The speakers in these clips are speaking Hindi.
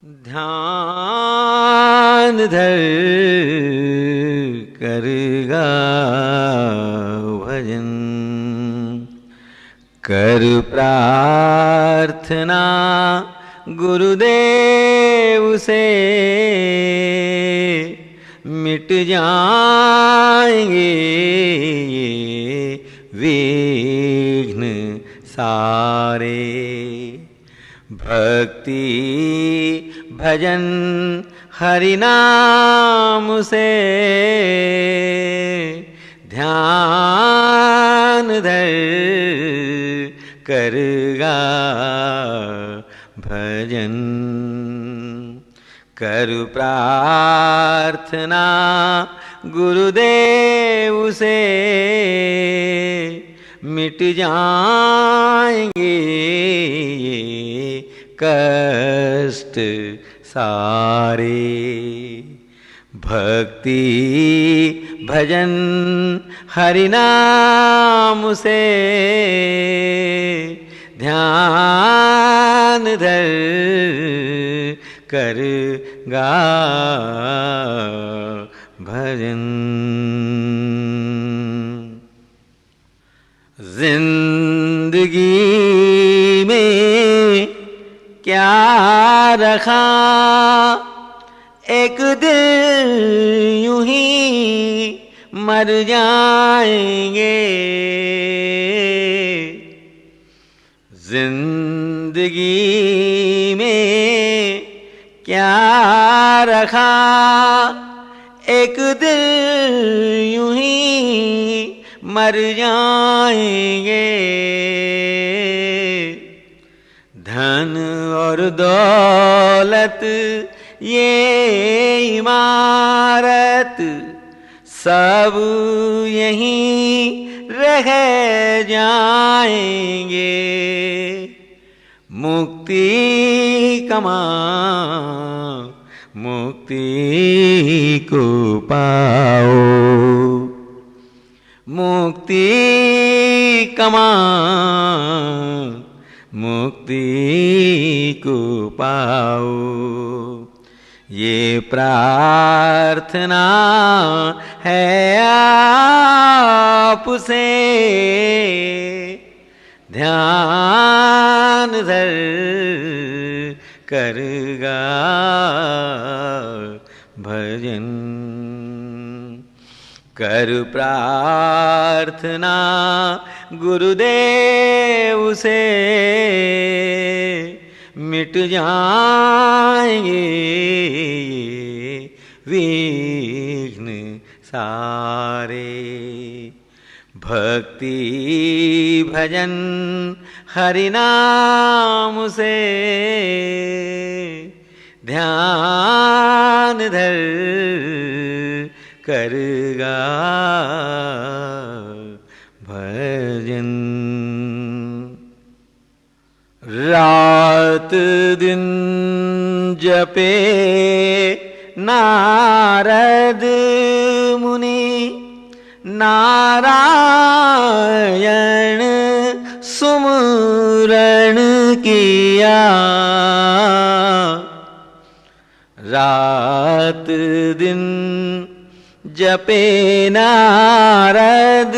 ध्यान धर करगा भजन, कर प्रार्थना गुरुदेव से, मिट जाएंगे ये विघ्न सारे। भक्ति भजन हरि नाम से, ध्यान धर करगा भजन, कर प्रार्थना गुरुदेव से, मिट जाएंगे ये कष्ट सारे। भक्ति भजन हरि नाम से, ध्यान धर करगा भजन। जिंदगी में क्या रखा, एक दिन यूं ही मर जाएंगे। जिंदगी में क्या रखा, एक दिन यूं ही मर जाएंगे। धन और दौलत ये इमारत सब यहीं रह जाएंगे। मुक्ति कमा मुक्ति को पाओ, मुक्ति कमा मुक्ति को पाओ। ये प्रार्थना है आपसे, ध्यान धर करगा भजन, कर प्रार्थना गुरुदेव से, मिट जाएंगे विघ्न सारे। भक्ति भजन हरि नाम से, ध्यान धर करगा भजन। रात दिन जपे नारद मुनि, नारायण सुमरन किया। रात दिन जपे नारद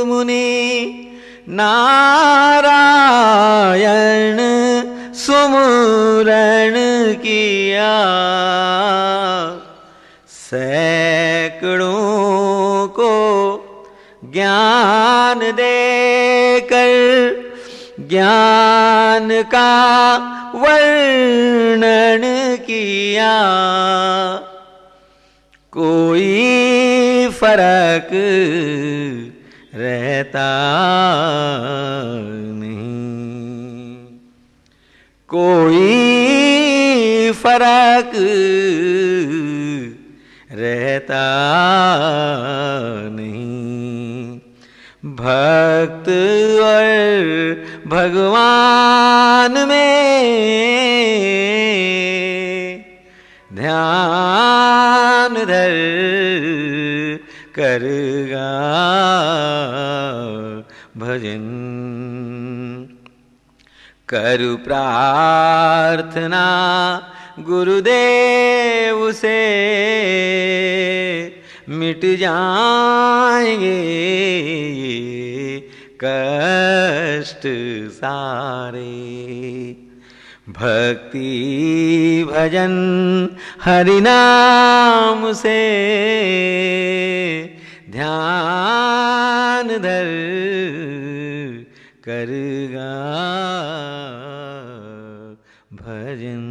मुनि, नारायण सुमरन किया। सैकड़ों को ज्ञान देकर ज्ञान का वर्णन किया। कोई फर्क रहता नहीं, कोई फर्क रहता नहीं। भक्त और भगवान में ध्यान धर करगा भजन, कर प्रार्थना गुरुदेव से मिट जाएंगे कष्ट सारे। भक्ति भजन हरि नाम से ध्यान धर करगा भजन।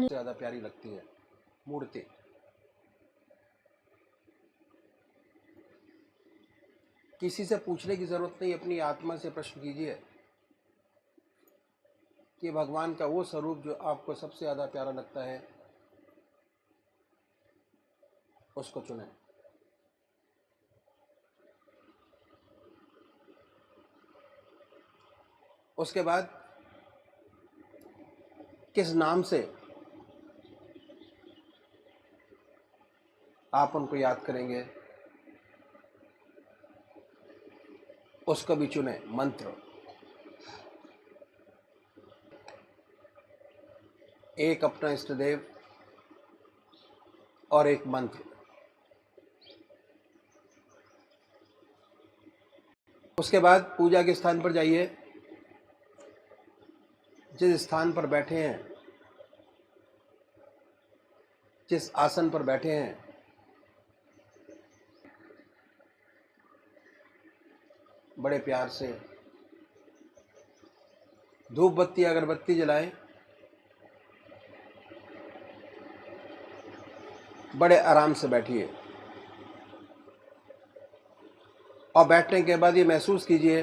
ज्यादा प्यारी लगती है मूर्ति। किसी से पूछने की जरूरत नहीं, अपनी आत्मा से प्रश्न कीजिए कि भगवान का वो स्वरूप जो आपको सबसे ज्यादा प्यारा लगता है उसको चुनें। उसके बाद किस नाम से आप उनको याद करेंगे उसको भी चुने। मंत्र, एक अपना इष्ट देव और एक मंत्र। उसके बाद पूजा के स्थान पर जाइए, जिस स्थान पर बैठे हैं, जिस आसन पर बैठे हैं, बड़े प्यार से धूप बत्ती अगरबत्ती जलाएं, बड़े आराम से बैठिए और बैठने के बाद ये महसूस कीजिए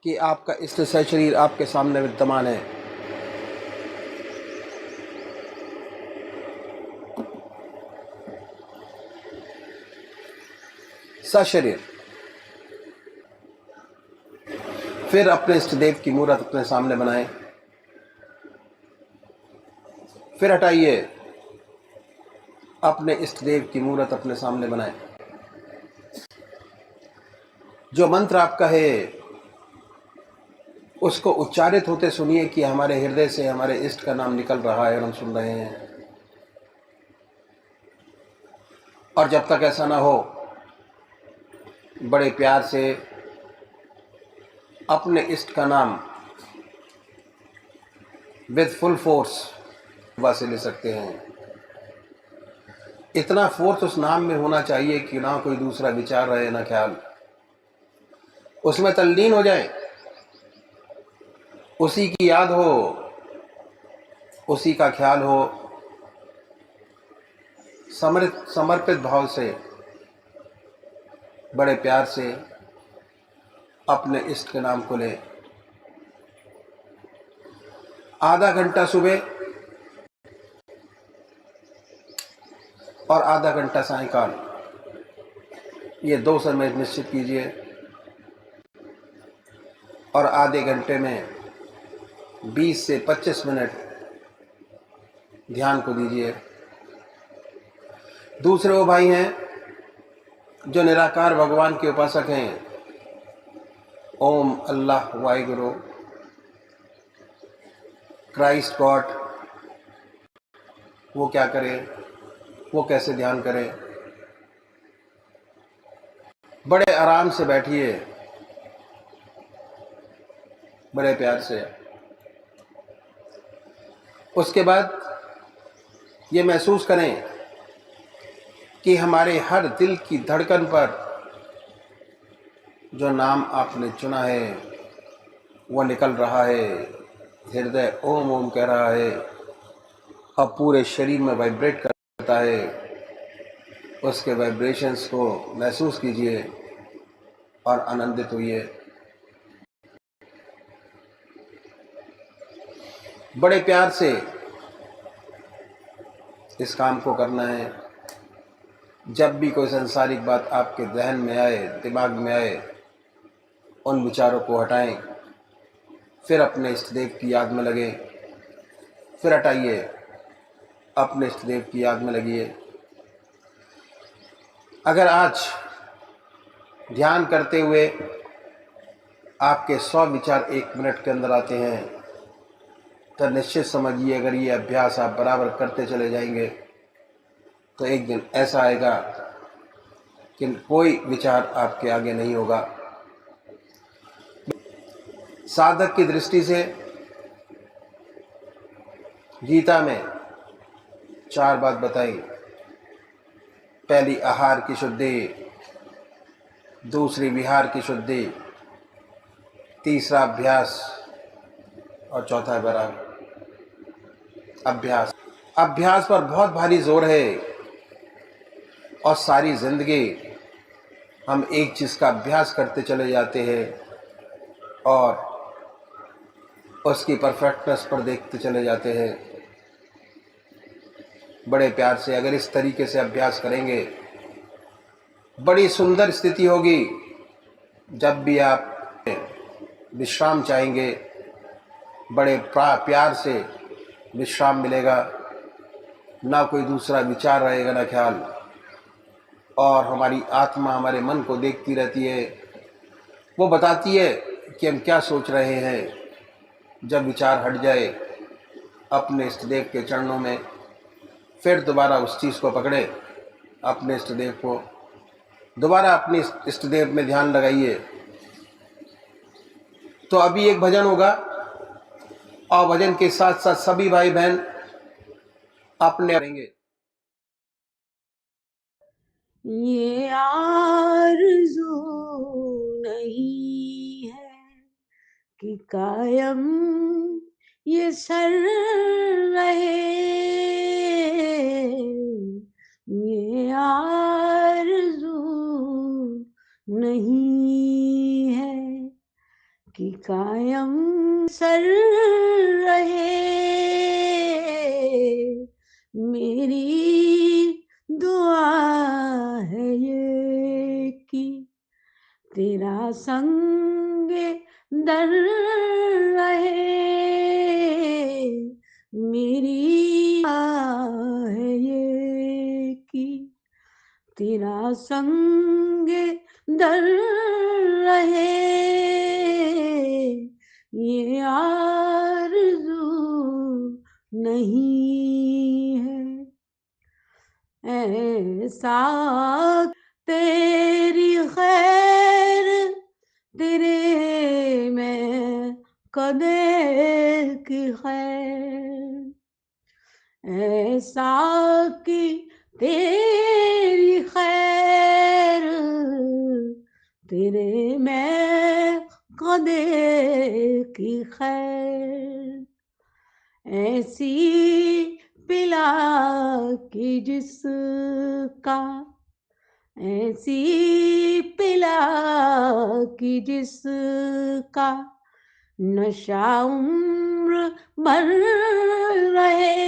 कि आपका इष्ट शरीर आपके सामने विद्यमान है। सशरीर। फिर अपने इष्ट देव की मूर्त अपने सामने बनाएं। फिर हटाइए, अपने इष्ट देव की मूर्त अपने सामने बनाएं। जो मंत्र आपका है उसको उच्चारित होते सुनिए कि हमारे हृदय से हमारे इष्ट का नाम निकल रहा है और हम सुन रहे हैं। और जब तक ऐसा ना हो, बड़े प्यार से अपने इष्ट का नाम विद फुल फोर्स से ले सकते हैं। इतना फोर्स उस नाम में होना चाहिए कि ना कोई दूसरा विचार रहे ना ख्याल, उसमें तल्लीन हो जाए, उसी की याद हो, उसी का ख्याल हो। समर्पित भाव से बड़े प्यार से अपने इष्ट के नाम को ले। आधा घंटा सुबह और आधा घंटा सायंकाल, ये 2 समय निश्चित कीजिए और आधे घंटे में 20 से 25 मिनट ध्यान को दीजिए। दूसरे वो भाई हैं जो निराकार भगवान के उपासक हैं, ओम, अल्लाह, वाहिगुरु, क्राइस्ट, गॉड, वो क्या करें, वो कैसे ध्यान करें। बड़े आराम से बैठिए, बड़े प्यार से। उसके बाद ये महसूस करें कि हमारे हर दिल की धड़कन पर जो नाम आपने चुना है वो निकल रहा है। हृदय ओम ओम कह रहा है और पूरे शरीर में वाइब्रेट करता है। उसके वाइब्रेशंस को महसूस कीजिए और आनंदित होइए। बड़े प्यार से इस काम को करना है। जब भी कोई सांसारिक बात आपके जहन में आए, दिमाग में आए, उन विचारों को हटाएं, फिर अपने इष्ट देव की याद में लगे, फिर हटाइए, अपने इष्ट देव की याद में लगिए। अगर आज ध्यान करते हुए आपके 100 विचार 1 मिनट के अंदर आते हैं तो निश्चित समझिए, अगर ये अभ्यास आप बराबर करते चले जाएंगे तो एक दिन ऐसा आएगा कि कोई विचार आपके आगे नहीं होगा। साधक की दृष्टि से गीता में 4 बात बताई। पहली आहार की शुद्धि, दूसरी विहार की शुद्धि, तीसरा अभ्यास और चौथा वैराग। अभ्यास पर बहुत भारी जोर है और सारी जिंदगी हम एक चीज का अभ्यास करते चले जाते हैं और उसकी परफेक्टनेस पर देखते चले जाते हैं। बड़े प्यार से अगर इस तरीके से अभ्यास करेंगे, बड़ी सुंदर स्थिति होगी। जब भी आप विश्राम चाहेंगे, बड़े प्यार से विश्राम मिलेगा, ना कोई दूसरा विचार रहेगा, ना ख्याल। और हमारी आत्मा हमारे मन को देखती रहती है, वो बताती है कि हम क्या सोच रहे हैं। जब विचार हट जाए अपने इष्ट देव के चरणों में, फिर दोबारा उस चीज़ को पकड़े, अपने इष्ट देव को दोबारा अपने इष्ट देव में ध्यान लगाइए। तो अभी एक भजन होगा और भजन के साथ साथ सभी भाई बहन अपने करेंगे। ये आरज़ू नहीं है कि कायम ये सर रहे, ये आरज़ू नहीं है कि कायम सर रहे। मेरी दुआ है ये कि तेरा संग दर रहे। मेरी दुआ है ये कि तेरा संग दर रहे। ये आरज़ू नहीं है ऐसा तेरी खैर तेरे में कदर की खैर, ऐसा कि तेरी खैर तेरे में कदर की खैर, ऐसी पिला की जिसका, ऐसी पिला की जिसका नशा उम्र भर रहे।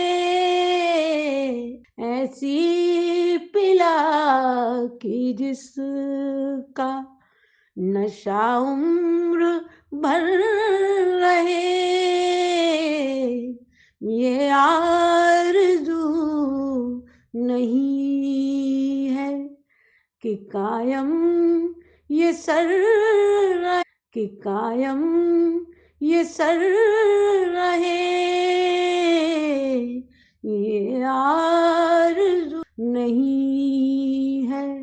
ऐसी पिला की जिसका नशा उम्र भर रहे। ये आरज़ू नहीं है कि कायम ये सर रहे, कि कायम ये सर रहे। ये आरज़ू नहीं है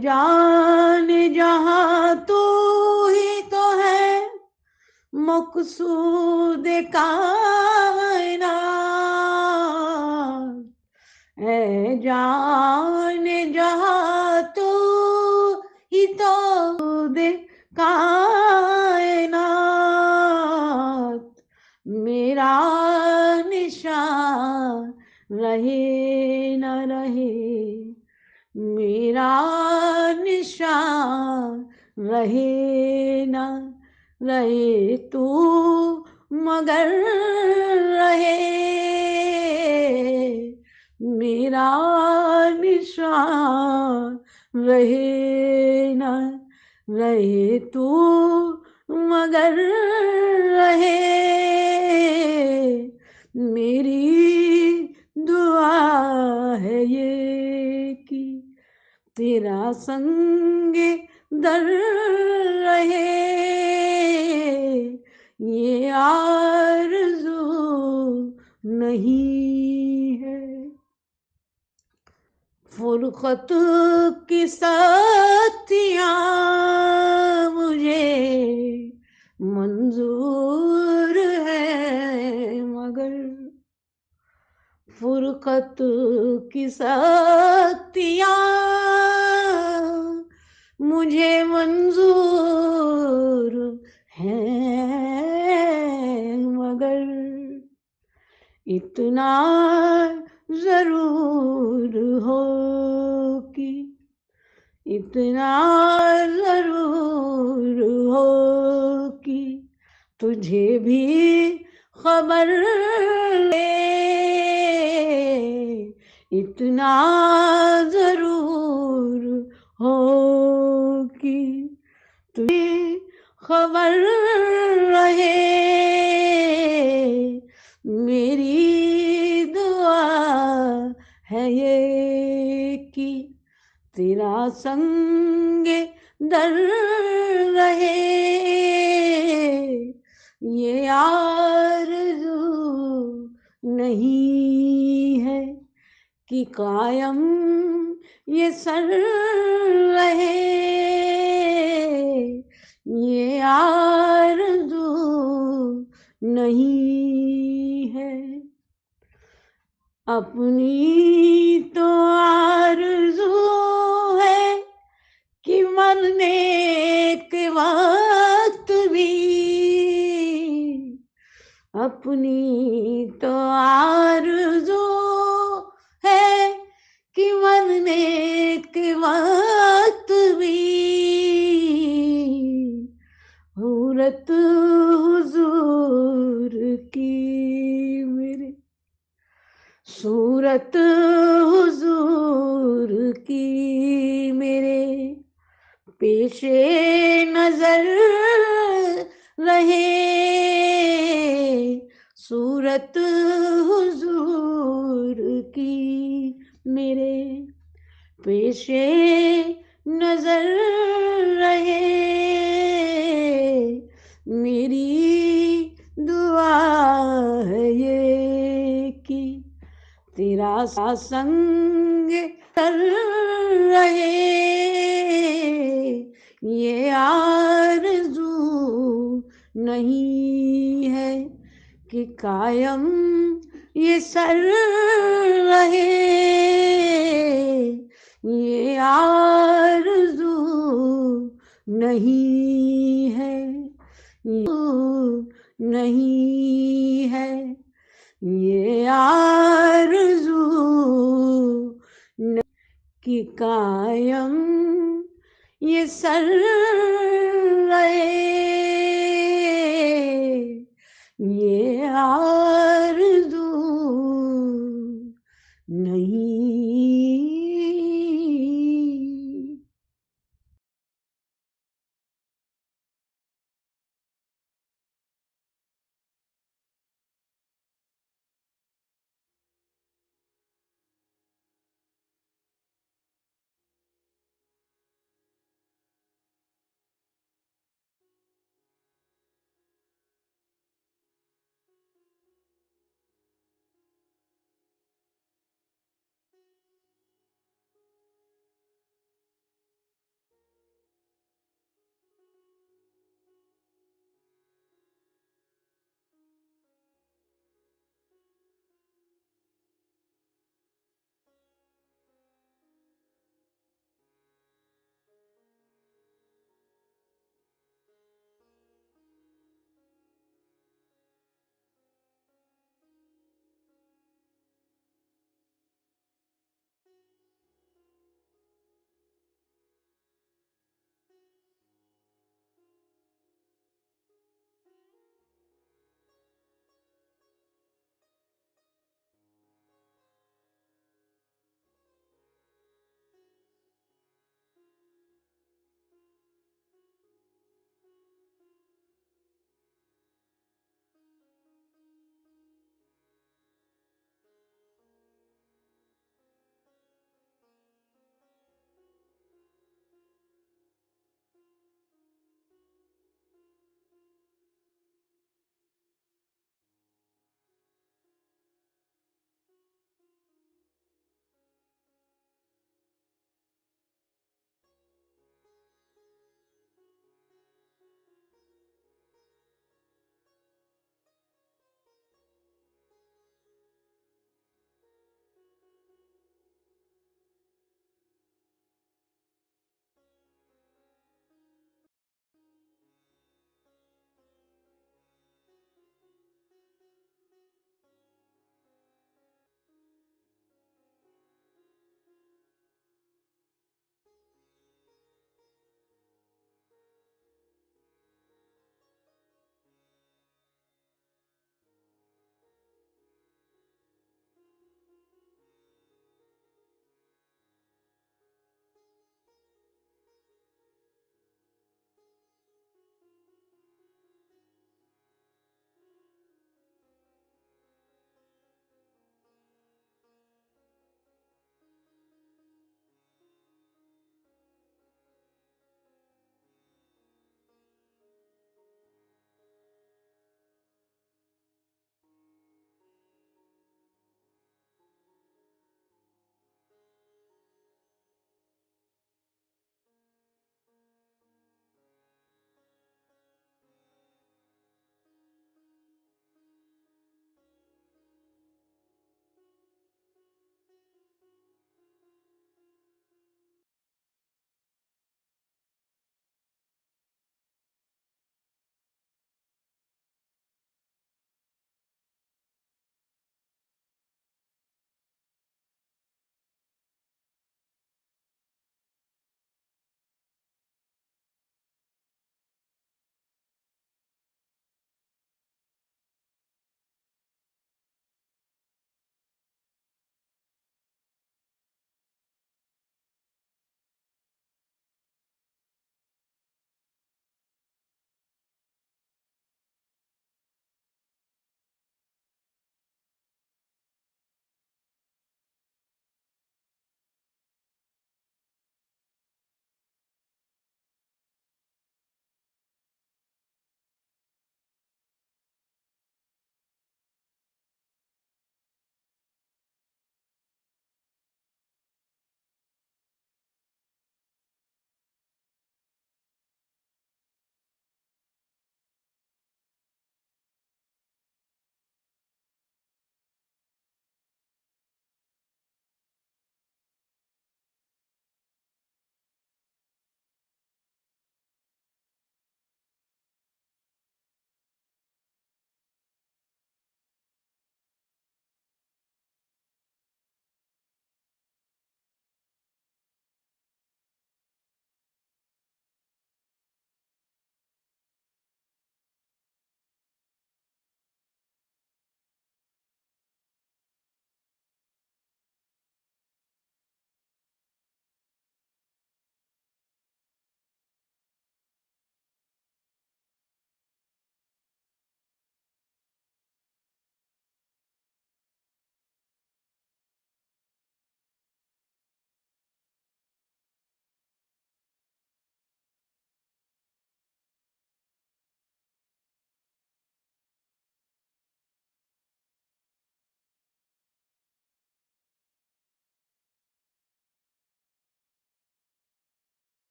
जान जहाँ तू ही तो है मकसूद कायनात। ऐ जान जहाँ तो ही तो दे कायनात, मेरा निशान रहे न रहे, मेरा निशान रहे न रहे, तू मगर रहे, मेरा निशान रहे न रहे, तू मगर रहे, मेरी दुआ है ये कि तेरा संग दर रहे, ये आरज़ू नहीं है। फुरक़त की सख्तियाँ मुझे मंजूर है, मगर फुरक़त की सख्तियाँ मुझे मंजूर हैं, मगर इतना जरूर हो कि इतना जरूर हो कि तुझे भी खबर ले, इतना जरूर हो कि तुझे खबर रहे, मेरी दुआ है ये कि तेरा संग दर रहे, ये आरज़ू नहीं है कि कायम ये सर रहे, ये आरज़ू नहीं है। अपनी तो आरज़ू है कि मरने के वक्त भी, अपनी तो आरज़ू है कि मरने के वक्त भी सूरत हुजूर की मेरे, सूरत हुजूर की मेरे पेशे नजर रहे, सूरत हुजूर की मेरे पेशे नजर रहे, मेरी दुआ है ये कि तेरा संग कर रहे, ये आरज़ू नहीं है कि कायम ये सर रहे, ये आरज़ू नहीं है, नहीं है, ये आरज़ू कि कायम ये सर रहे, ये आरज़ू नहीं।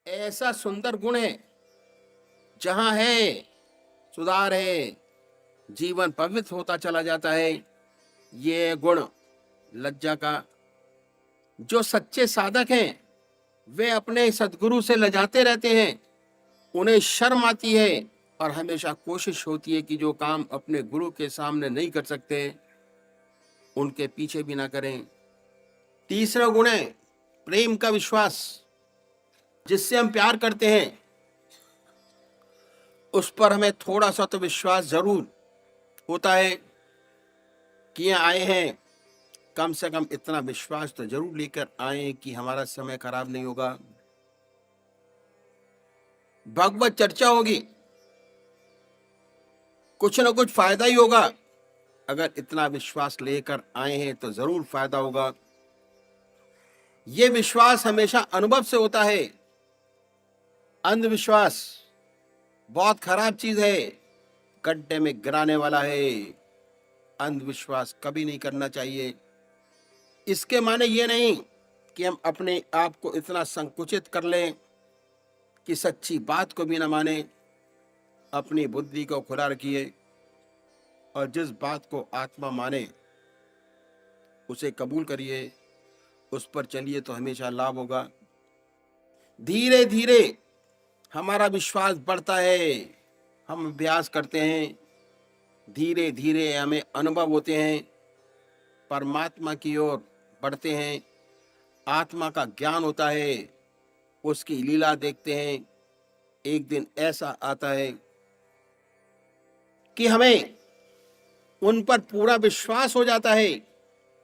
ऐसा सुंदर गुण है, जहां है सुधार है, जीवन पवित्र होता चला जाता है। ये गुण लज्जा का। जो सच्चे साधक हैं वे अपने सद्गुरु से लजाते रहते हैं, उन्हें शर्म आती है और हमेशा कोशिश होती है कि जो काम अपने गुरु के सामने नहीं कर सकते उनके पीछे भी ना करें। तीसरा गुण है प्रेम का विश्वास। जिससे हम प्यार करते हैं उस पर हमें थोड़ा सा तो विश्वास जरूर होता है कि ये आए हैं, कम से कम इतना विश्वास तो जरूर लेकर आए कि हमारा समय खराब नहीं होगा, भगवत चर्चा होगी, कुछ ना कुछ फायदा ही होगा। अगर इतना विश्वास लेकर आए हैं तो जरूर फायदा होगा। ये विश्वास हमेशा अनुभव से होता है। अंधविश्वास बहुत खराब चीज है, गड्ढे में गिराने वाला है। अंधविश्वास कभी नहीं करना चाहिए। इसके माने ये नहीं कि हम अपने आप को इतना संकुचित कर लें कि सच्ची बात को भी न माने। अपनी बुद्धि को खुला रखिए और जिस बात को आत्मा माने उसे कबूल करिए, उस पर चलिए तो हमेशा लाभ होगा। धीरे धीरे हमारा विश्वास बढ़ता है, हम अभ्यास करते हैं, धीरे धीरे हमें अनुभव होते हैं, परमात्मा की ओर बढ़ते हैं, आत्मा का ज्ञान होता है, उसकी लीला देखते हैं। एक दिन ऐसा आता है कि हमें उन पर पूरा विश्वास हो जाता है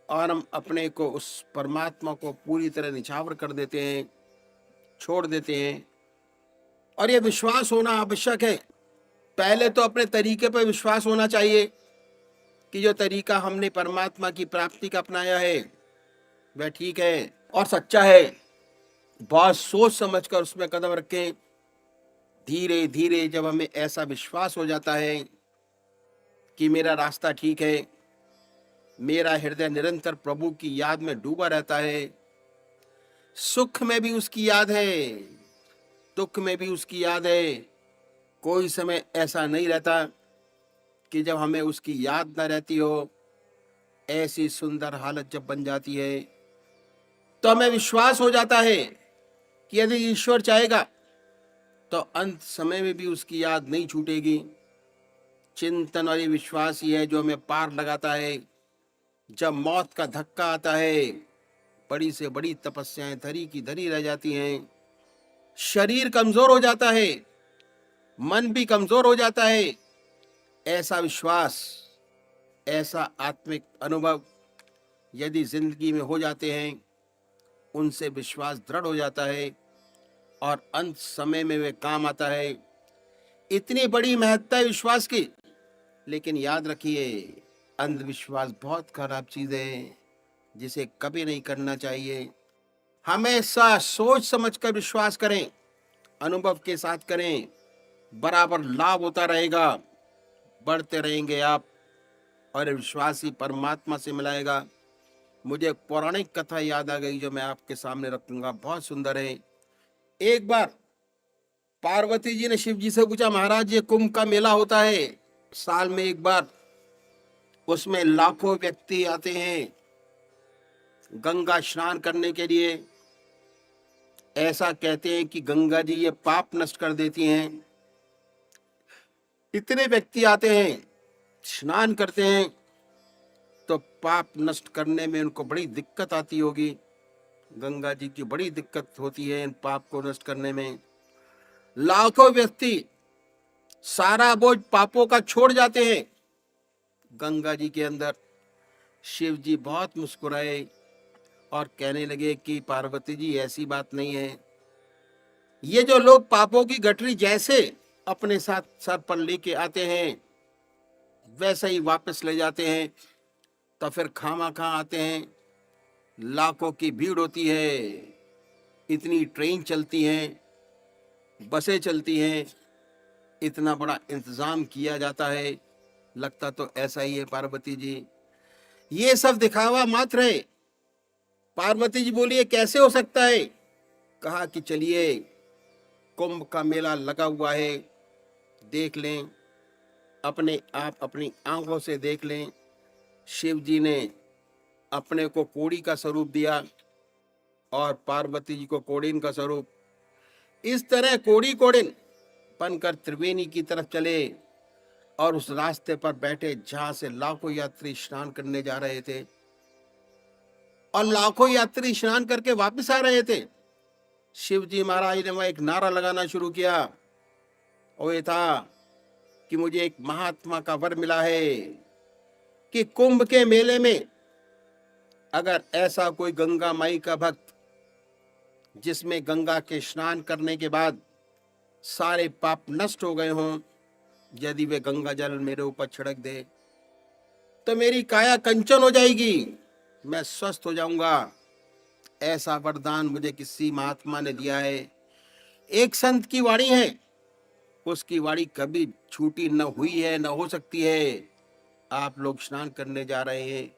और हम अपने को उस परमात्मा को पूरी तरह निछावर कर देते हैं, छोड़ देते हैं। और ये विश्वास होना आवश्यक है। पहले तो अपने तरीके पर विश्वास होना चाहिए कि जो तरीका हमने परमात्मा की प्राप्ति का अपनाया है वह ठीक है और सच्चा है। बहुत सोच समझकर उसमें कदम रखें। धीरे धीरे जब हमें ऐसा विश्वास हो जाता है कि मेरा रास्ता ठीक है, मेरा हृदय निरंतर प्रभु की याद में डूबा रहता है, सुख में भी उसकी याद है, दुख में भी उसकी याद है। कोई समय ऐसा नहीं रहता कि जब हमें उसकी याद न रहती हो। ऐसी सुंदर हालत जब बन जाती है तो हमें विश्वास हो जाता है कि यदि ईश्वर चाहेगा तो अंत समय में भी उसकी याद नहीं छूटेगी। चिंतन और ये विश्वास ही है जो हमें पार लगाता है। जब मौत का धक्का आता है, बड़ी से बड़ी तपस्याएं धरी की धरी रह जाती हैं, शरीर कमजोर हो जाता है, मन भी कमजोर हो जाता है। ऐसा विश्वास, ऐसा आत्मिक अनुभव यदि जिंदगी में हो जाते हैं, उनसे विश्वास दृढ़ हो जाता है और अंत समय में वे काम आता है। इतनी बड़ी महत्ता है विश्वास की। लेकिन याद रखिए, अंधविश्वास बहुत खराब चीज है जिसे कभी नहीं करना चाहिए। हमेशा सोच समझकर विश्वास करें, अनुभव के साथ करें, बराबर लाभ होता रहेगा, बढ़ते रहेंगे आप और विश्वास ही परमात्मा से मिलाएगा। मुझे एक पौराणिक कथा याद आ गई जो मैं आपके सामने रखूंगा, बहुत सुंदर है। एक बार पार्वती जी ने शिव जी से पूछा, महाराज ये कुंभ का मेला होता है, साल में एक बार, उसमें लाखों व्यक्ति आते हैं गंगा स्नान करने के लिए। ऐसा कहते हैं कि गंगा जी ये पाप नष्ट कर देती हैं। इतने व्यक्ति आते हैं, स्नान करते हैं, तो पाप नष्ट करने में उनको बड़ी दिक्कत आती होगी। गंगा जी की बड़ी दिक्कत होती है इन पाप को नष्ट करने में। लाखों व्यक्ति सारा बोझ पापों का छोड़ जाते हैं गंगा जी के अंदर। शिव जी बहुत मुस्कुराए और कहने लगे कि पार्वती जी ऐसी बात नहीं है, ये जो लोग पापों की गठरी जैसे अपने साथ सर पर लेके आते हैं वैसे ही वापस ले जाते हैं, तो फिर खामा आते हैं। लाखों की भीड़ होती है, इतनी ट्रेन चलती हैं, बसें चलती हैं, इतना बड़ा इंतजाम किया जाता है, लगता तो ऐसा ही है पार्वती जी। ये सब दिखावा मात्र है। पार्वती जी बोली ये कैसे हो सकता है? कहा कि चलिए कुंभ का मेला लगा हुआ है, देख लें, अपने आप अपनी आंखों से देख लें। शिव जी ने अपने को कोड़ी का स्वरूप दिया और पार्वती जी को कोडिन का स्वरूप। इस तरह कोड़ी कोडिन बनकर त्रिवेणी की तरफ चले और उस रास्ते पर बैठे जहां से लाखों यात्री स्नान करने जा रहे थे और लाखों यात्री स्नान करके वापस आ रहे थे। शिव जी महाराज ने वहां एक नारा लगाना शुरू किया और ये था कि मुझे एक महात्मा का वर मिला है कि कुंभ के मेले में अगर ऐसा कोई गंगा माई का भक्त जिसमें गंगा के स्नान करने के बाद सारे पाप नष्ट हो गए हों, यदि वे गंगा जल मेरे ऊपर छिड़क दे तो मेरी काया कंचन हो जाएगी, मैं स्वस्थ हो जाऊंगा। ऐसा वरदान मुझे किसी महात्मा ने दिया है। एक संत की वाणी है, उसकी वाणी कभी झूठी न हुई है न हो सकती है। आप लोग स्नान करने जा रहे हैं,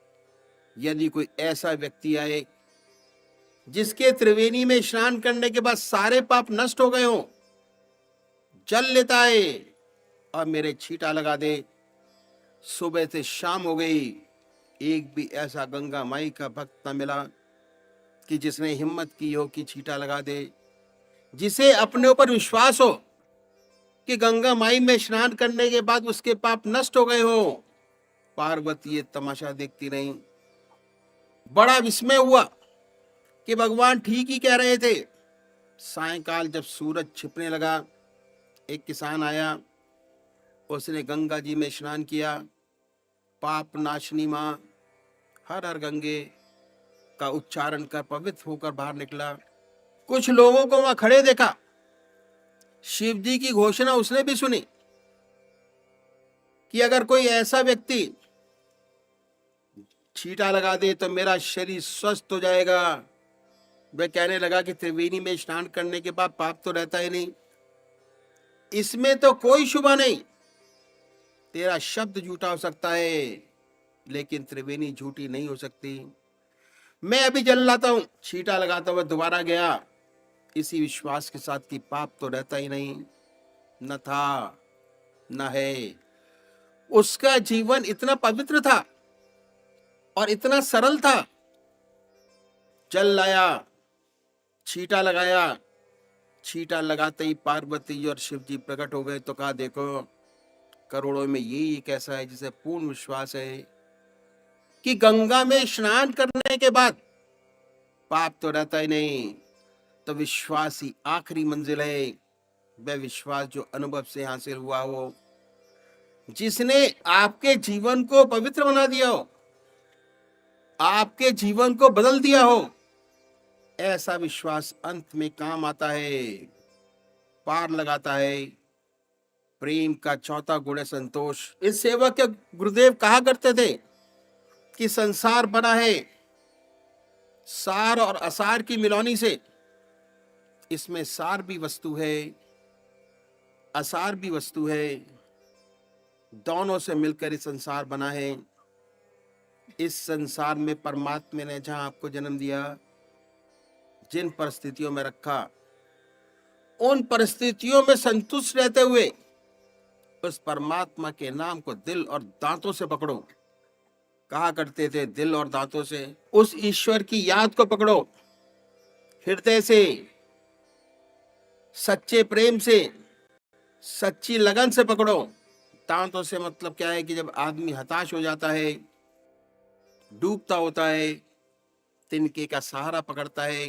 यदि कोई ऐसा व्यक्ति आए जिसके त्रिवेणी में स्नान करने के बाद सारे पाप नष्ट हो गए हों, जल लेता है और मेरे छींटा लगा दे। सुबह से शाम हो गई, एक भी ऐसा गंगा माई का भक्त न मिला कि जिसने हिम्मत की हो कि छींटा लगा दे, जिसे अपने ऊपर विश्वास हो कि गंगा माई में स्नान करने के बाद उसके पाप नष्ट हो गए हो। पार्वती ये तमाशा देखती रही। बड़ा विस्मय हुआ कि भगवान ठीक ही कह रहे थे। सायंकाल जब सूरज छिपने लगा, एक किसान आया, उसने गंगा जी में स्नान किया। पाप नाशनी मां हर हर गंगे का उच्चारण कर पवित्र होकर बाहर निकला। कुछ लोगों को वहां खड़े देखा। शिव जी की घोषणा उसने भी सुनी कि अगर कोई ऐसा व्यक्ति छींटा लगा दे तो मेरा शरीर स्वस्थ हो जाएगा। वह कहने लगा कि त्रिवेणी में स्नान करने के बाद पाप तो रहता ही नहीं, इसमें तो कोई शुभा नहीं। तेरा शब्द झूठा हो सकता है लेकिन त्रिवेणी झूठी नहीं हो सकती। मैं अभी जल लाता हूं। छींटा लगाता हुआ दोबारा गया, इसी विश्वास के साथ कि पाप तो रहता ही नहीं, न था न है। उसका जीवन इतना पवित्र था और इतना सरल था। जल लाया, छींटा लगाया, छींटा लगाते ही पार्वती और शिव जी प्रकट हो गए। तो कहा देखो, करोड़ों में यही एक ऐसा है जिसे पूर्ण विश्वास है कि गंगा में स्नान करने के बाद पाप तो रहता ही नहीं। तो विश्वास ही आखिरी मंजिल है। वह विश्वास जो अनुभव से हासिल हुआ हो, जिसने आपके जीवन को पवित्र बना दिया हो, आपके जीवन को बदल दिया हो, ऐसा विश्वास अंत में काम आता है, पार लगाता है। प्रेम का चौथा गुण है संतोष। इस सेवा के गुरुदेव कहा करते थे कि संसार बना है सार और असार की मिलौनी से। इसमें सार भी वस्तु है, असार भी वस्तु है, दोनों से मिलकर इस संसार बना है। इस संसार में परमात्मा ने जहां आपको जन्म दिया, जिन परिस्थितियों में रखा, उन परिस्थितियों में संतुष्ट रहते हुए उस परमात्मा के नाम को दिल और दांतों से पकड़ो। कहा करते थे दिल और दांतों से। उस ईश्वर की याद को पकड़ो, हृदय से, सच्चे प्रेम से, सच्ची लगन से पकड़ो। दांतों से मतलब क्या है कि जब आदमी हताश हो जाता है, डूबता होता है, तिनके का सहारा पकड़ता है।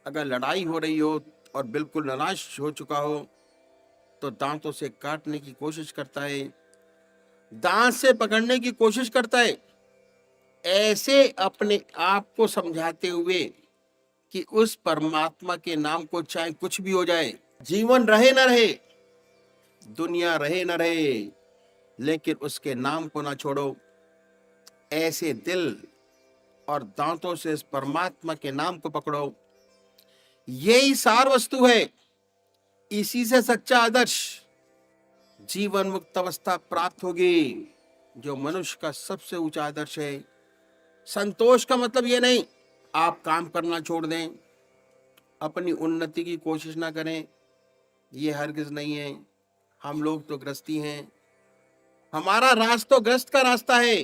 अगर लड़ाई हो रही हो और बिल्कुल निराश हो चुका हो तो दांतों से काटने की कोशिश करता है, दांत से पकड़ने की कोशिश करता है। ऐसे अपने आप को समझाते हुए कि उस परमात्मा के नाम को चाहे कुछ भी हो जाए, जीवन रहे न रहे, दुनिया रहे न रहे, लेकिन उसके नाम को ना छोड़ो। ऐसे दिल और दांतों से इस परमात्मा के नाम को पकड़ो। यही सार वस्तु है। इसी से सच्चा आदर्श, जीवन मुक्त अवस्था प्राप्त होगी, जो मनुष्य का सबसे ऊंचा आदर्श है। संतोष का मतलब ये नहीं आप काम करना छोड़ दें, अपनी उन्नति की कोशिश ना करें, ये हरगिज नहीं है। हम लोग तो गृहस्थी हैं, हमारा रास्ता तो ग्रस्त का रास्ता है।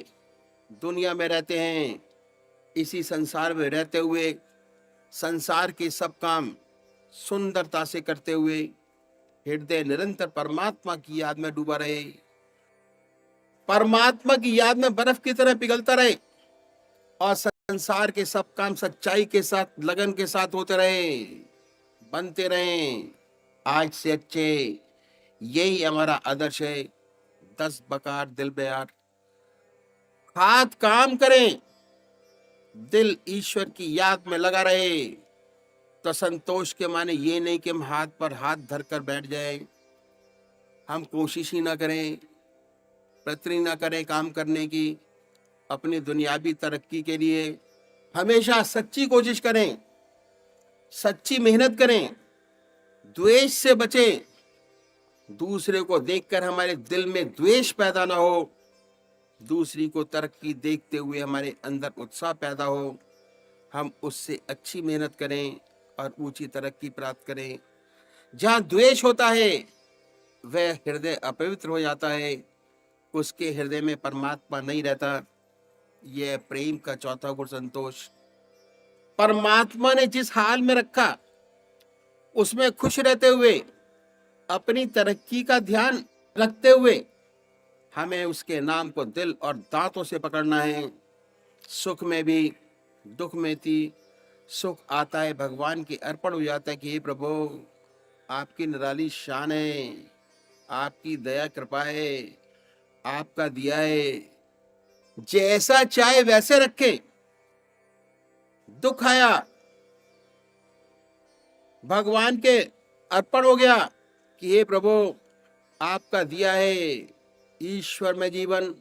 दुनिया में रहते हैं, इसी संसार में रहते हुए संसार के सब काम सुंदरता से करते हुए हृदय निरंतर परमात्मा की याद में डूबा रहे, परमात्मा की याद में बर्फ की तरह पिघलता रहे और संसार के सब काम सच्चाई के साथ, लगन के साथ होते रहे, बनते रहे आज से अच्छे। यही हमारा आदर्श है। 10 बकार दिल बेयार, हाथ काम करें, दिल ईश्वर की याद में लगा रहे। तो संतोष के माने ये नहीं कि हम हाथ पर हाथ धरकर बैठ जाए, हम कोशिश ही ना करें, प्रयत्न ना करें काम करने की, अपनी दुनियावी तरक्की के लिए हमेशा सच्ची कोशिश करें, सच्ची मेहनत करें, द्वेष से बचें, दूसरे को देखकर हमारे दिल में द्वेष पैदा ना हो, दूसरी को तरक्की देखते हुए हमारे अंदर उत्साह पैदा हो, हम उससे अच्छी मेहनत करें और ऊंची तरक्की प्राप्त करें। जहाँ द्वेष होता है वह हृदय अपवित्र हो जाता है, उसके हृदय में परमात्मा नहीं रहता। यह प्रेम का चौथा गुण संतोष। परमात्मा ने जिस हाल में रखा उसमें खुश रहते हुए, अपनी तरक्की का ध्यान रखते हुए हमें उसके नाम को दिल और दांतों से पकड़ना है। सुख में भी दुख में भी सुख आता है, भगवान की अर्पण हो जाता है कि हे प्रभु आपकी निराली शान है, आपकी दया कृपा है, आपका दिया है, जैसा चाहे वैसे रखे। दुख आया, भगवान के अर्पण हो गया कि हे प्रभु आपका दिया है, ईश्वर में जीवन,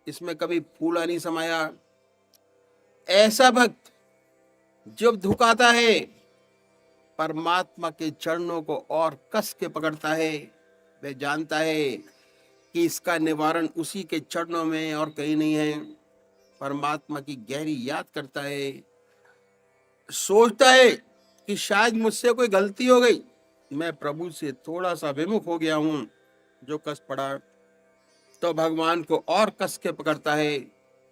इसमें कभी फूला नहीं समाया। ऐसा भक्त जब दुख आता है परमात्मा के चरणों को और कस के पकड़ता है, वह जानता है कि इसका निवारण उसी के चरणों में और कहीं नहीं है। परमात्मा की गहरी याद करता है, सोचता है कि शायद मुझसे कोई गलती हो गई, मैं प्रभु से थोड़ा सा विमुख हो गया हूं, जो कस पड़ा, तो भगवान को और कस के पकड़ता है।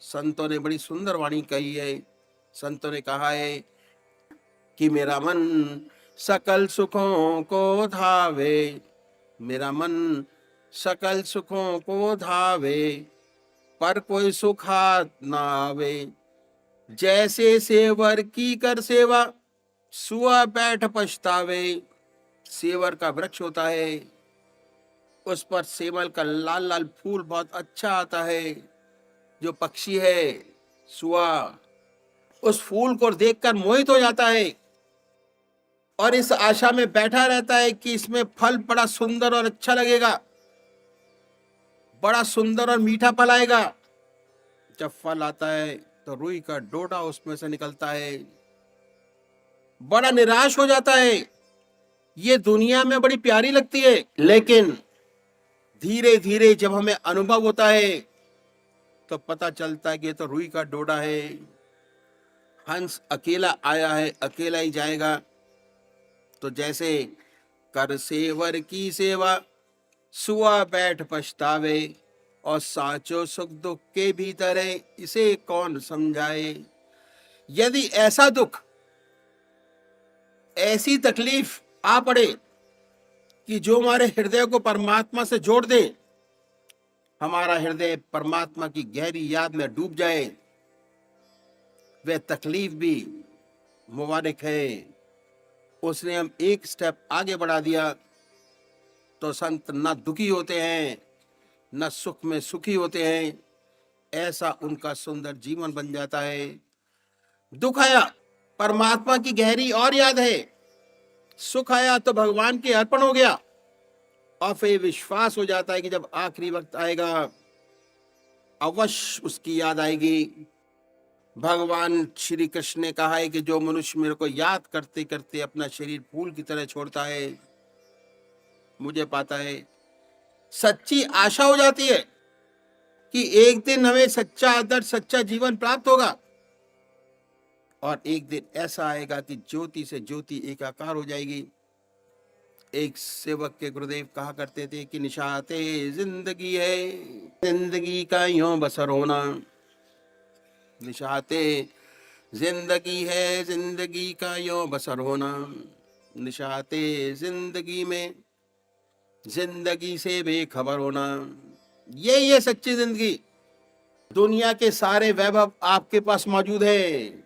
संतों ने बड़ी सुंदर वाणी कही है। संतों ने कहा है कि मेरा मन सकल सुखों को धावे, मेरा मन सकल सुखों को धावे, पर कोई सुख हाथ ना आवे। जैसे सेवर की कर सेवा, सुआ बैठ पछतावे। सेवर का वृक्ष होता है, उस पर सेवल का लाल लाल फूल बहुत अच्छा आता है। जो पक्षी है सुआ, उस फूल को देखकर मोहित हो जाता है और इस आशा में बैठा रहता है कि इसमें फल बड़ा सुंदर और अच्छा लगेगा, बड़ा सुंदर और मीठा फल आएगा। जब फल आता है तो रुई का डोडा उसमें से निकलता है, बड़ा निराश हो जाता है। ये दुनिया में बड़ी प्यारी लगती है, लेकिन धीरे धीरे जब हमें अनुभव होता है तो पता चलता है कि ये तो रुई का डोडा है। हंस अकेला आया है, अकेला ही जाएगा। तो जैसे कर सेवर की सेवा, सुआ बैठ पछतावे, और साचो सुख दुख के भीतर है, इसे कौन समझाए। यदि ऐसा दुख, ऐसी तकलीफ आ पड़े कि जो हमारे हृदय को परमात्मा से जोड़ दे, हमारा हृदय परमात्मा की गहरी याद में डूब जाए, वह तकलीफ भी मुबारक है। उसने हम एक स्टेप आगे बढ़ा दिया। तो संत न दुखी होते हैं, न सुख में सुखी होते हैं, ऐसा उनका सुंदर जीवन बन जाता है। दुख आया, परमात्मा की गहरी और याद है। सुख आया तो भगवान के अर्पण हो गया, और फिर विश्वास हो जाता है कि जब आखिरी वक्त आएगा अवश्य उसकी याद आएगी। भगवान श्री कृष्ण ने कहा है कि जो मनुष्य मेरे को याद करते करते अपना शरीर फूल की तरह छोड़ता है, मुझे पाता है। सच्ची आशा हो जाती है कि एक दिन हमें सच्चा आदर्श, सच्चा जीवन प्राप्त होगा, और एक दिन ऐसा आएगा कि ज्योति से ज्योति एकाकार हो जाएगी। एक सेवक के गुरुदेव कहा करते थे कि निशाते जिंदगी है, जिंदगी का यूं बसर होना। निशाते जिंदगी है, जिंदगी का यूं बसर होना। निशाते जिंदगी में जिंदगी से बेखबर होना। ये सच्ची जिंदगी। दुनिया के सारे वैभव आपके पास मौजूद है,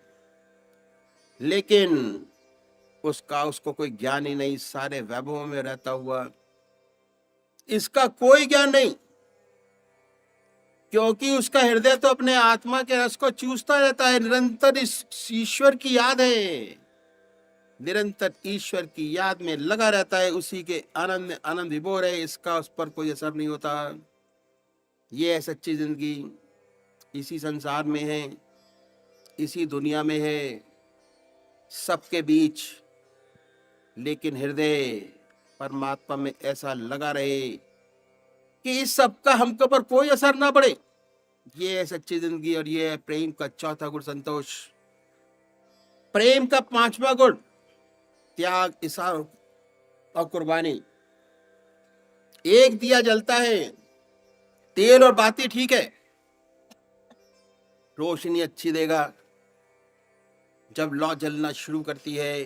लेकिन उसको कोई ज्ञान ही नहीं। सारे वैभवों में रहता हुआ इसका कोई ज्ञान नहीं, क्योंकि उसका हृदय तो अपने आत्मा के रस को चूसता रहता है। निरंतर इस ईश्वर की याद है, निरंतर ईश्वर की याद में लगा रहता है, उसी के आनंद में आनंद विभोर है। इसका उस पर कोई असर नहीं होता। ये है सच्ची जिंदगी। इसी संसार में है, इसी दुनिया में है, सबके बीच, लेकिन हृदय परमात्मा में ऐसा लगा रहे कि इस सब का हमको पर कोई असर ना पड़े। ये है सच्ची जिंदगी। और ये है प्रेम का चौथा गुण, संतोष। प्रेम का पांचवा गुण, त्याग, इसार और कुर्बानी। एक दिया जलता है, तेल और बाती ठीक है, रोशनी अच्छी देगा। जब लौ जलना शुरू करती है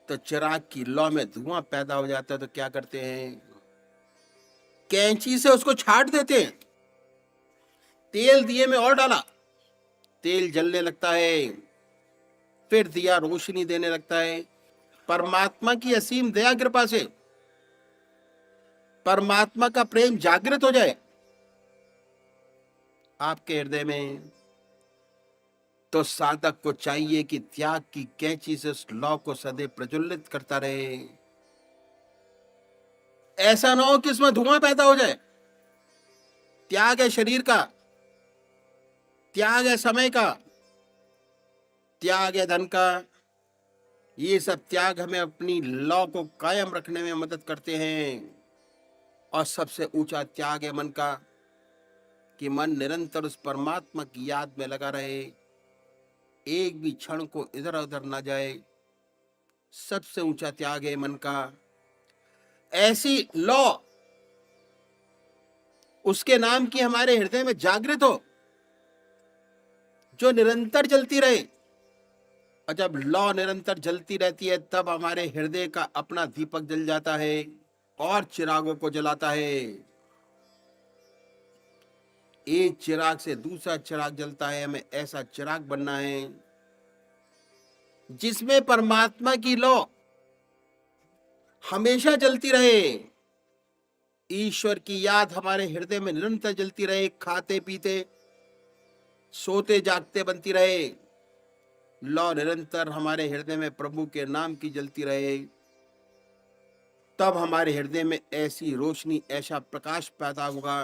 तो चिराग की लौ में धुआं पैदा हो जाता है, तो क्या करते हैं, कैंची से उसको छाट देते हैं। तेल दिए में और डाला, तेल जलने लगता है, फिर दिया रोशनी देने लगता है। परमात्मा की असीम दया कृपा से परमात्मा का प्रेम जागृत हो जाए आपके हृदय में, तो साधक को चाहिए कि त्याग की कैंची से उस लौ को सदैव प्रज्वलित करता रहे। ऐसा ना हो कि इसमें धुआं पैदा हो जाए। त्याग है शरीर का, त्याग है समय का, त्याग है धन का। ये सब त्याग हमें अपनी लौ को कायम रखने में मदद करते हैं। और सबसे ऊंचा त्याग है मन का, कि मन निरंतर उस परमात्मा की याद में लगा रहे, एक भी क्षण को इधर उधर ना जाए। सबसे ऊंचा त्याग है मन का। ऐसी लौ उसके नाम की हमारे हृदय में जागृत हो, जो निरंतर जलती रहे। और जब लौ निरंतर जलती रहती है, तब हमारे हृदय का अपना दीपक जल जाता है और चिरागों को जलाता है। एक चिराग से दूसरा चिराग जलता है। हमें ऐसा चिराग बनना है जिसमें परमात्मा की लौ हमेशा जलती रहे, ईश्वर की याद हमारे हृदय में निरंतर जलती रहे। खाते पीते सोते जागते बनती रहे, लौ निरंतर हमारे हृदय में प्रभु के नाम की जलती रहे। तब हमारे हृदय में ऐसी रोशनी, ऐसा प्रकाश पैदा होगा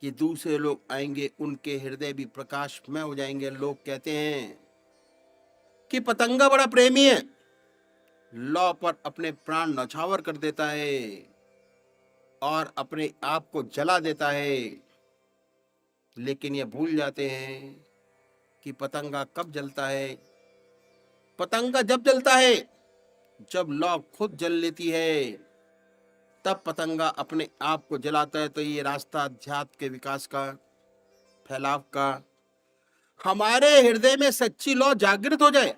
कि दूसरे लोग आएंगे, उनके हृदय भी प्रकाशमय हो जाएंगे। लोग कहते हैं कि पतंगा बड़ा प्रेमी है, लौ पर अपने प्राण न्यौछावर कर देता है और अपने आप को जला देता है। लेकिन ये भूल जाते हैं कि पतंगा कब जलता है। पतंगा जब जलता है जब लौ खुद जल लेती है, तब पतंगा अपने आप को जलाता है। तो ये रास्ता अध्यात्म के विकास का, फैलाव का। हमारे हृदय में सच्ची लौ जागृत हो जाए,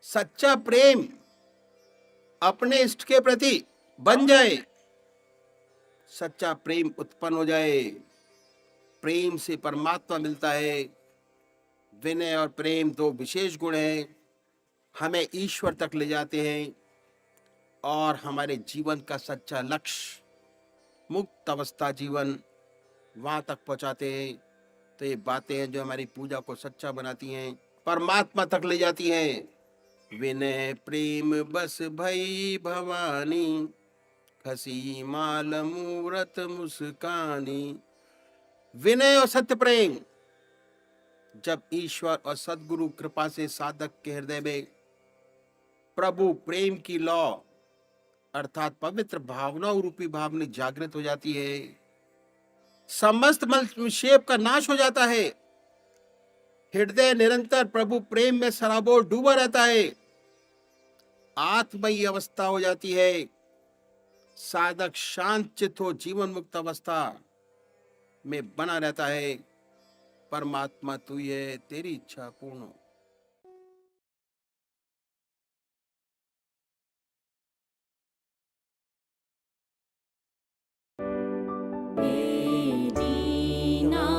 सच्चा प्रेम अपने इष्ट के प्रति बन जाए, सच्चा प्रेम उत्पन्न हो जाए। प्रेम से परमात्मा मिलता है। विनय और प्रेम दो विशेष गुण हैं, हमें ईश्वर तक ले जाते हैं और हमारे जीवन का सच्चा लक्ष्य, मुक्त अवस्था जीवन, वहां तक पहुंचाते हैं। तो ये बातें हैं जो हमारी पूजा को सच्चा बनाती हैं, परमात्मा तक ले जाती हैं। विनय प्रेम बस भई भवानी, खसी माल मूरत मुस्कानी। विनय और सत्य प्रेम जब ईश्वर और सद्गुरु कृपा से साधक के हृदय में प्रभु प्रेम की लौ अर्थात पवित्र भावना रूपी भावना जागृत हो जाती है, समस्त मलक्षेप का नाश हो जाता है। हृदय निरंतर प्रभु प्रेम में सराबोर डूबा रहता है। आत्मयी अवस्था हो जाती है। साधक शांत चित्त हो जीवन मुक्त अवस्था में बना रहता है। परमात्मा तू ही है, तेरी इच्छा पूर्ण हो।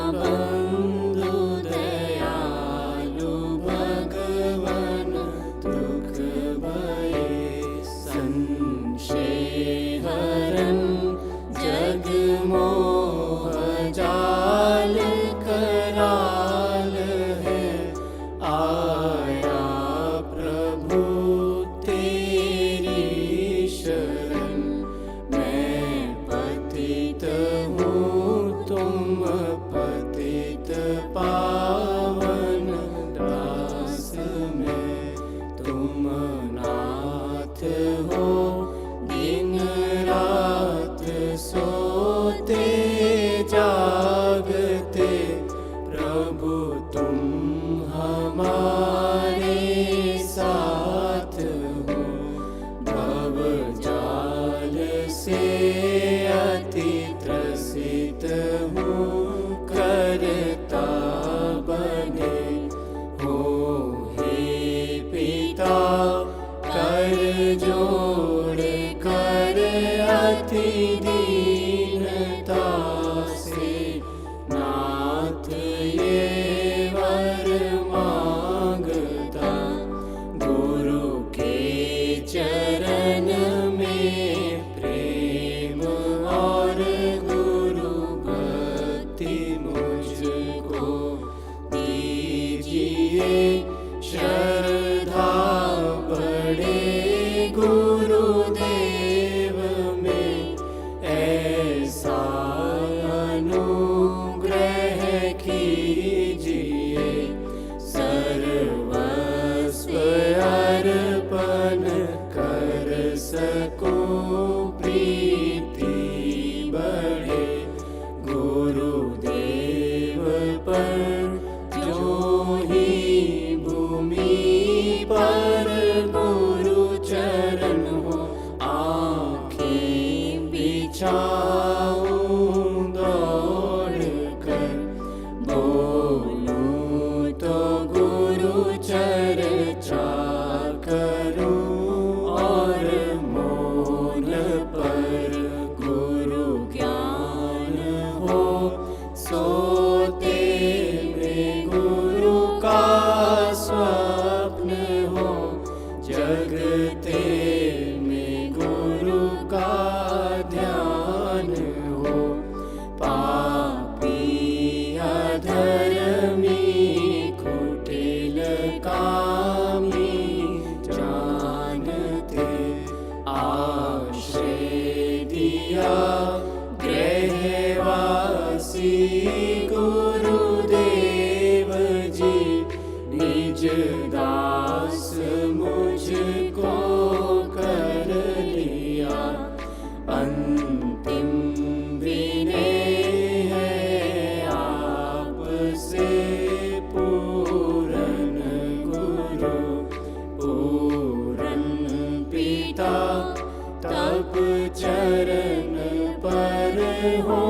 दीनबन्धु दयालु भगवन दुख भये संशय हरन जगमोह जाल कराल है आया प्रभु तेरी शरण मैं पतित हूँ तुम पतित पावन दास में तुम नाथ हो दिन रात सोते जागते प्रभु तुम हमारे साथ हो भव जाल से अति त्रसित हूँ करता बने हो हे पिता कर जोड़ कर अति दीनता से नाथ ये वर मांगता गुरु के चरण में प्रेम और गुरु भक्ति मुझको दीजिए श्रद्धा बड़े गुरुदेव में ऐसा अनुग्रह कीजिए सर्वस्व अर्पण कर सकूं प्रीति बढ़े गुरुदेव पर जो ही भूमि पर गुरु चरण हो आँखें बिछाऊं दौड़ कर बोलूं तो गुरु चर्चा करूं और मौन पर गुरु ज्ञान हो सोते में गुरु का स्वप्न हो जगते में गुरु का ध्यान हो पापी अधर्मी कुटिल कामी जानते आश्रय दिया गृहवासी गुरुदेव जी निज दास मुझको कर लिया अंतिम विनय है आपसे पूरन गुरु पूरन पिता तब चरण पर हो